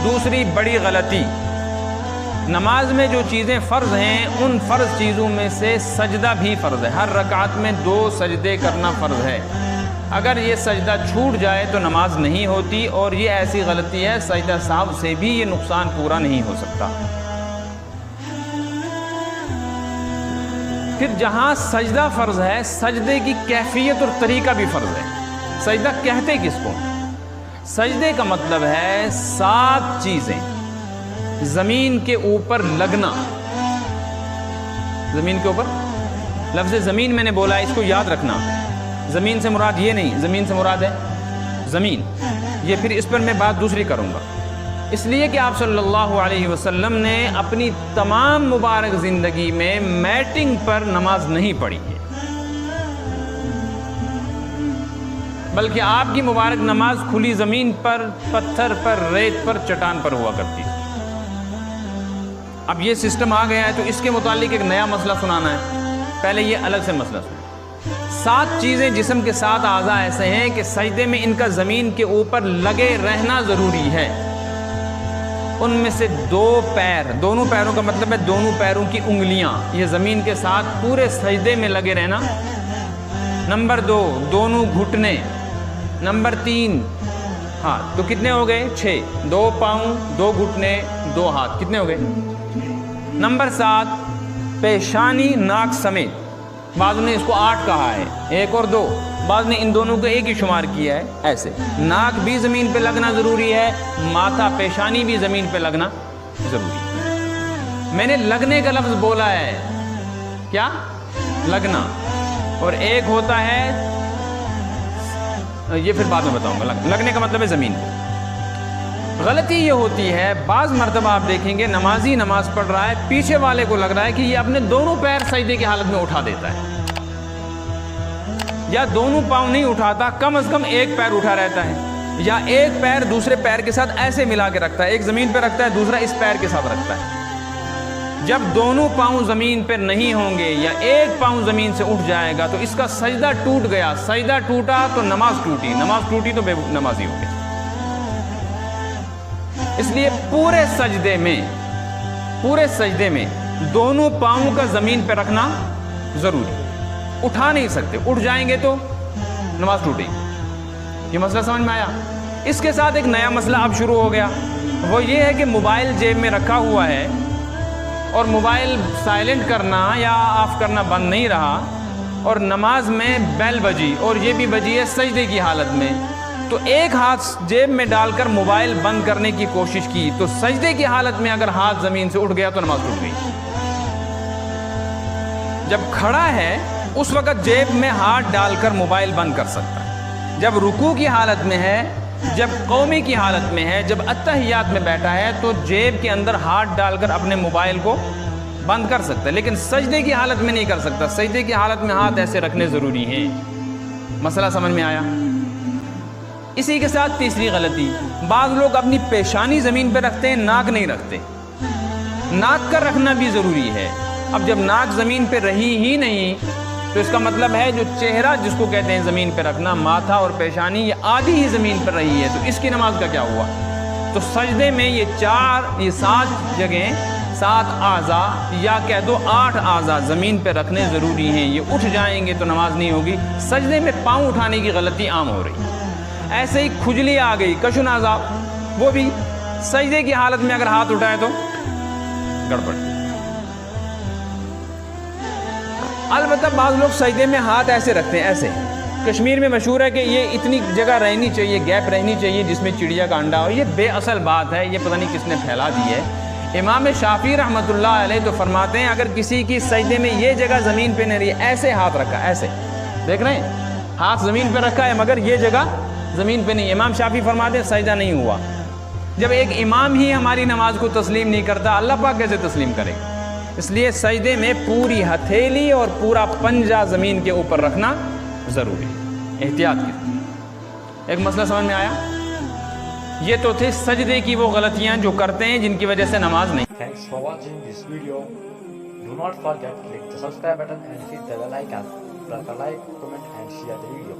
دوسری بڑی غلطی، نماز میں جو چیزیں فرض ہیں ان فرض چیزوں میں سے سجدہ بھی فرض ہے۔ ہر رکعت میں 2 سجدے کرنا فرض ہے۔ اگر یہ سجدہ چھوٹ جائے تو نماز نہیں ہوتی، اور یہ ایسی غلطی ہے سجدہ سہو سے بھی یہ نقصان پورا نہیں ہو سکتا۔ پھر جہاں سجدہ فرض ہے، سجدے کی کیفیت اور طریقہ بھی فرض ہے۔ سجدہ کہتے کس کو؟ سجدے کا مطلب ہے 7 چیزیں زمین کے اوپر لگنا۔ زمین کے اوپر، لفظ زمین میں نے بولا ہے، اس کو یاد رکھنا۔ زمین سے مراد یہ نہیں، زمین سے مراد ہے زمین، یہ پھر اس پر میں بات دوسری کروں گا۔ اس لیے کہ آپ صلی اللہ علیہ وسلم نے اپنی تمام مبارک زندگی میں میٹنگ پر نماز نہیں پڑھی ہے، بلکہ آپ کی مبارک نماز کھلی زمین پر، پتھر پر، ریت پر، چٹان پر ہوا کرتی ہے۔ اب یہ سسٹم آ گیا ہے تو اس کے متعلق ایک نیا مسئلہ سنانا ہے، پہلے یہ الگ سے مسئلہ سنیں۔ 7 چیزیں جسم کے 7 اعضاء ایسے ہیں کہ سجدے میں ان کا زمین کے اوپر لگے رہنا ضروری ہے۔ ان میں سے 2 پیر، دونوں پیروں کا مطلب ہے دونوں پیروں کی انگلیاں، یہ زمین کے ساتھ پورے سجدے میں لگے رہنا۔ نمبر 2 دونوں گھٹنے۔ نمبر 3 ہاتھ، تو کتنے ہو گئے؟ 6۔ 2 پاؤں، 2 گھٹنے، 2 ہاتھ، کتنے ہو گئے؟ نمبر 7 پیشانی ناک سمیت، بعض نے اس کو 8 کہا ہے، 1 اور 2، بعض نے ان دونوں کو ایک ہی شمار کیا ہے۔ ایسے ناک بھی زمین پہ لگنا ضروری ہے، ماتھا پیشانی بھی زمین پہ لگنا ضروری ہے۔ میں نے لگنے کا لفظ بولا ہے، کیا؟ لگنا، اور ایک ہوتا ہے، یہ پھر بعد میں بتاؤں گا، لگنے کا مطلب ہے زمین پہ۔ غلطی یہ ہوتی ہے، بعض مرتبہ آپ دیکھیں گے نمازی نماز پڑھ رہا ہے، پیچھے والے کو لگ رہا ہے کہ یہ اپنے دونوں پیر سجدے کی حالت میں اٹھا دیتا ہے، یا دونوں پاؤں نہیں اٹھاتا، کم از کم ایک پیر اٹھا رہتا ہے، یا ایک پیر دوسرے پیر کے ساتھ ایسے ملا کے رکھتا ہے، ایک زمین پہ رکھتا ہے، دوسرا اس پیر کے ساتھ رکھتا ہے۔ جب دونوں پاؤں زمین پر نہیں ہوں گے یا ایک پاؤں زمین سے اٹھ جائے گا تو اس کا سجدہ ٹوٹ گیا، سجدہ ٹوٹا تو نماز ٹوٹی، نماز ٹوٹی تو بے نمازی ہو گئی۔ اس لیے پورے سجدے میں دونوں پاؤں کا زمین پہ رکھنا ضروری، اٹھا نہیں سکتے، اٹھ جائیں گے تو نماز ٹوٹے گی۔ یہ مسئلہ سمجھ میں آیا؟ اس کے ساتھ ایک نیا مسئلہ اب شروع ہو گیا، وہ یہ ہے کہ موبائل جیب میں رکھا ہوا ہے اور موبائل سائلنٹ کرنا یا آف کرنا بند نہیں رہا، اور نماز میں بیل بجی، اور یہ بھی بجی ہے سجدے کی حالت میں، تو ایک ہاتھ جیب میں ڈال کر موبائل بند کرنے کی کوشش کی، تو سجدے کی حالت میں اگر ہاتھ زمین سے اٹھ گیا تو نماز ٹوٹ گئی۔ جب کھڑا ہے اس وقت جیب میں ہاتھ ڈال کر موبائل بند کر سکتا ہے، جب رکوع کی حالت میں ہے، جب قومی کی حالت میں ہے، جب اتحیات میں بیٹھا ہے تو جیب کے اندر ہاتھ ڈال کر اپنے موبائل کو بند کر سکتا ہے، لیکن سجدے کی حالت میں نہیں کر سکتا۔ سجدے کی حالت میں ہاتھ ایسے رکھنے ضروری ہیں۔ مسئلہ سمجھ میں آیا؟ اسی کے ساتھ تیسری غلطی، بعض لوگ اپنی پیشانی زمین پہ رکھتے ہیں، ناک نہیں رکھتے۔ ناک کا رکھنا بھی ضروری ہے۔ اب جب ناک زمین پہ رہی ہی نہیں تو اس کا مطلب ہے جو چہرہ جس کو کہتے ہیں زمین پہ رکھنا، ماتھا اور پیشانی، یہ آدھی ہی زمین پر رہی ہے، تو اس کی نماز کا کیا ہوا؟ تو سجدے میں یہ 7 جگہیں، 7 اعضاء یا کہہ دو 8 اعضاء زمین پہ رکھنے ضروری ہیں۔ یہ اٹھ جائیں گے تو نماز نہیں ہوگی۔ سجدے میں پاؤں اٹھانے کی غلطی عام ہو رہی ہے۔ ایسے ہی کھجلی آ گئی، کشن اعضاء، وہ بھی سجدے کی حالت میں اگر ہاتھ اٹھائے تو گڑبڑ۔ البتہ بعض لوگ سجدے میں ہاتھ ایسے رکھتے ہیں، ایسے۔ کشمیر میں مشہور ہے کہ یہ اتنی جگہ رہنی چاہیے، گیپ رہنی چاہیے جس میں چڑیا کا انڈا ہو۔ یہ بے اصل بات ہے، یہ پتہ نہیں کس نے پھیلا دی ہے۔ امام شافعی رحمۃ اللہ علیہ تو فرماتے ہیں اگر کسی کی سجدے میں یہ جگہ زمین پہ نہیں رہی، ایسے ہاتھ رکھا، ایسے دیکھ رہے ہیں، ہاتھ زمین پہ رکھا ہے مگر یہ جگہ زمین پہ نہیں، امام شافعی فرماتے ہیں سجدہ نہیں ہوا۔ جب ایک امام ہی ہماری نماز کو تسلیم نہیں کرتا، اللہ پاک کیسے تسلیم کرے گا؟ اس لیے سجدے میں پوری ہتھیلی اور پورا پنجہ زمین کے اوپر رکھنا ضروری ہے، احتیاط کی۔ ایک مسئلہ سمجھ میں آیا؟ یہ تو تھے سجدے کی وہ غلطیاں جو کرتے ہیں جن کی وجہ سے نماز نہیں۔ Thanks for watching this video. Do not forget to click the subscribe button and hit the bell icon. Press the like, comment and share the video.